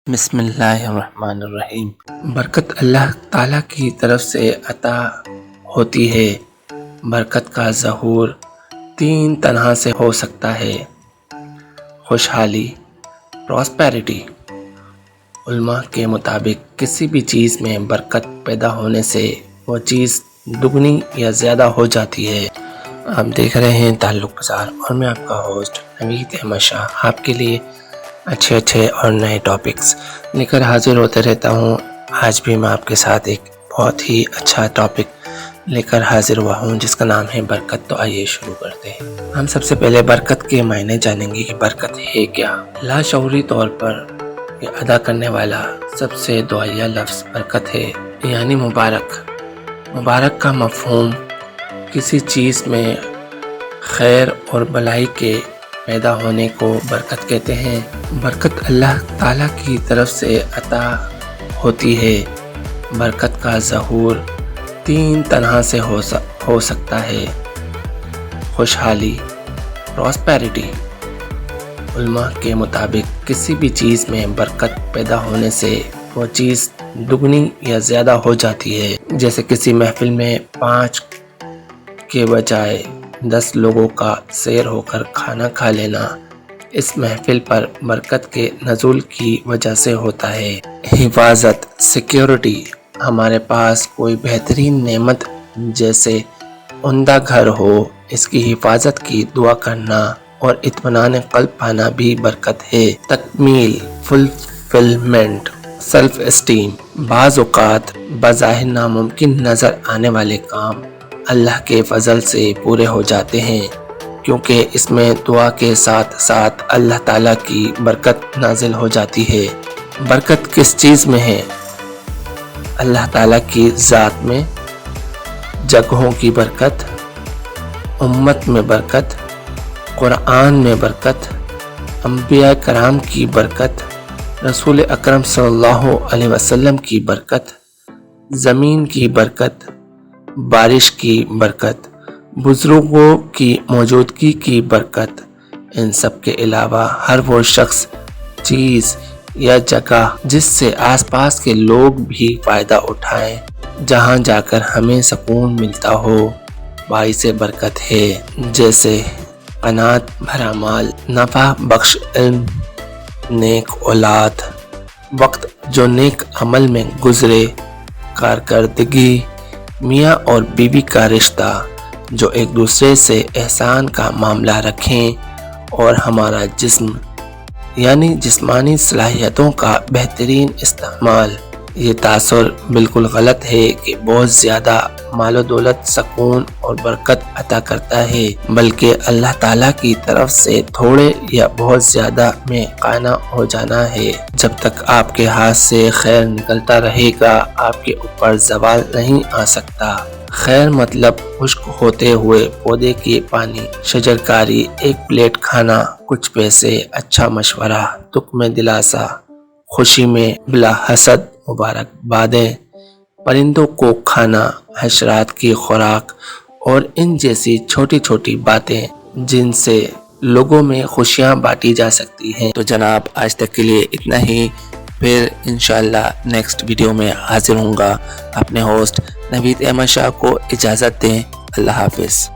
بسم اللہ الرحمن الرحیم۔ برکت اللہ تعالیٰ کی طرف سے عطا ہوتی ہے۔ برکت کا ظہور تین طرح سے ہو سکتا ہے: خوشحالی، پراسپیرٹی۔ علماء کے مطابق کسی بھی چیز میں برکت پیدا ہونے سے وہ چیز دگنی یا زیادہ ہو جاتی ہے۔ آپ دیکھ رہے ہیں تعلق بازار اور میں آپ کا ہوسٹ نوید احمد شاہ آپ کے لیے اچھے اور نئے ٹاپکس لے کر حاضر ہوتے رہتا ہوں۔ آج بھی میں آپ کے ساتھ ایک بہت ہی اچھا ٹاپک لے کر حاضر ہوا ہوں جس کا نام ہے برکت۔ تو آئیے شروع کرتے ہیں۔ ہم سب سے پہلے برکت کے معنی جانیں گے کہ برکت ہے کیا۔ لاشعوری طور پر یہ ادا کرنے والا سب سے دعائیہ لفظ برکت ہے، یعنی مبارک۔ مبارک کا مفہوم کسی چیز میں خیر اور بھلائی کے پیدا ہونے کو برکت کہتے ہیں۔ برکت اللہ تعالیٰ کی طرف سے عطا ہوتی ہے۔ برکت کا ظہور تین طرح سے ہو سکتا ہے: خوشحالی، پراسپیرٹی۔ علماء کے مطابق کسی بھی چیز میں برکت پیدا ہونے سے وہ چیز دگنی یا زیادہ ہو جاتی ہے۔ جیسے کسی محفل میں 5 کے بجائے 10 لوگوں کا سیر ہو کر کھانا کھا لینا اس محفل پر برکت کے نزول کی وجہ سے ہوتا ہے۔ حفاظت، سیکیورٹی۔ ہمارے پاس کوئی بہترین نعمت جیسے عمدہ گھر ہو، اس کی حفاظت کی دعا کرنا اور اطمینان قلب پانا بھی برکت ہے۔ تکمیل، فلفلمنٹ، سیلف اسٹیم۔ بعض اوقات بظاہر ناممکن نظر آنے والے کام اللہ کے فضل سے پورے ہو جاتے ہیں، کیونکہ اس میں دعا کے ساتھ ساتھ اللہ تعالیٰ کی برکت نازل ہو جاتی ہے۔ برکت کس چیز میں ہے؟ اللہ تعالیٰ کی ذات میں، جگہوں کی برکت، امت میں برکت، قرآن میں برکت، انبیاء کرام کی برکت، رسول اکرم صلی اللہ علیہ وسلم کی برکت، زمین کی برکت، بارش کی برکت، بزرگوں کی موجودگی کی برکت۔ ان سب کے علاوہ ہر وہ شخص، چیز یا جگہ جس سے آس پاس کے لوگ بھی فائدہ اٹھائیں، جہاں جا کر ہمیں سکون ملتا ہو، باعث برکت ہے۔ جیسے قناعت بھرا مال، نفع بخش علم، نیک اولاد، وقت جو نیک عمل میں گزرے، کارکردگی، میاں اور بیوی کا رشتہ جو ایک دوسرے سے احسان کا معاملہ رکھیں، اور ہمارا جسم یعنی جسمانی صلاحیتوں کا بہترین استعمال۔ یہ تاثر بالکل غلط ہے کہ بہت زیادہ مال و دولت سکون اور برکت عطا کرتا ہے، بلکہ اللہ تعالیٰ کی طرف سے تھوڑے یا بہت زیادہ میں قانع ہو جانا ہے۔ جب تک آپ کے ہاتھ سے خیر نکلتا رہے گا، آپ کے اوپر زوال نہیں آ سکتا۔ خیر مطلب خشک ہوتے ہوئے پودے کے پانی، شجرکاری، ایک پلیٹ کھانا، کچھ پیسے، اچھا مشورہ، دکھ میں دلاسا، خوشی میں بلا حسد مبارکبادیں، پرندوں کو کھانا، حشرات کی خوراک اور ان جیسی چھوٹی چھوٹی باتیں جن سے لوگوں میں خوشیاں بانٹی جا سکتی ہیں۔ تو جناب آج تک کے لیے اتنا ہی، پھر انشاءاللہ نیکسٹ ویڈیو میں حاضر ہوں گا۔ اپنے ہوسٹ نوید احمد شاہ کو اجازت دیں۔ اللہ حافظ۔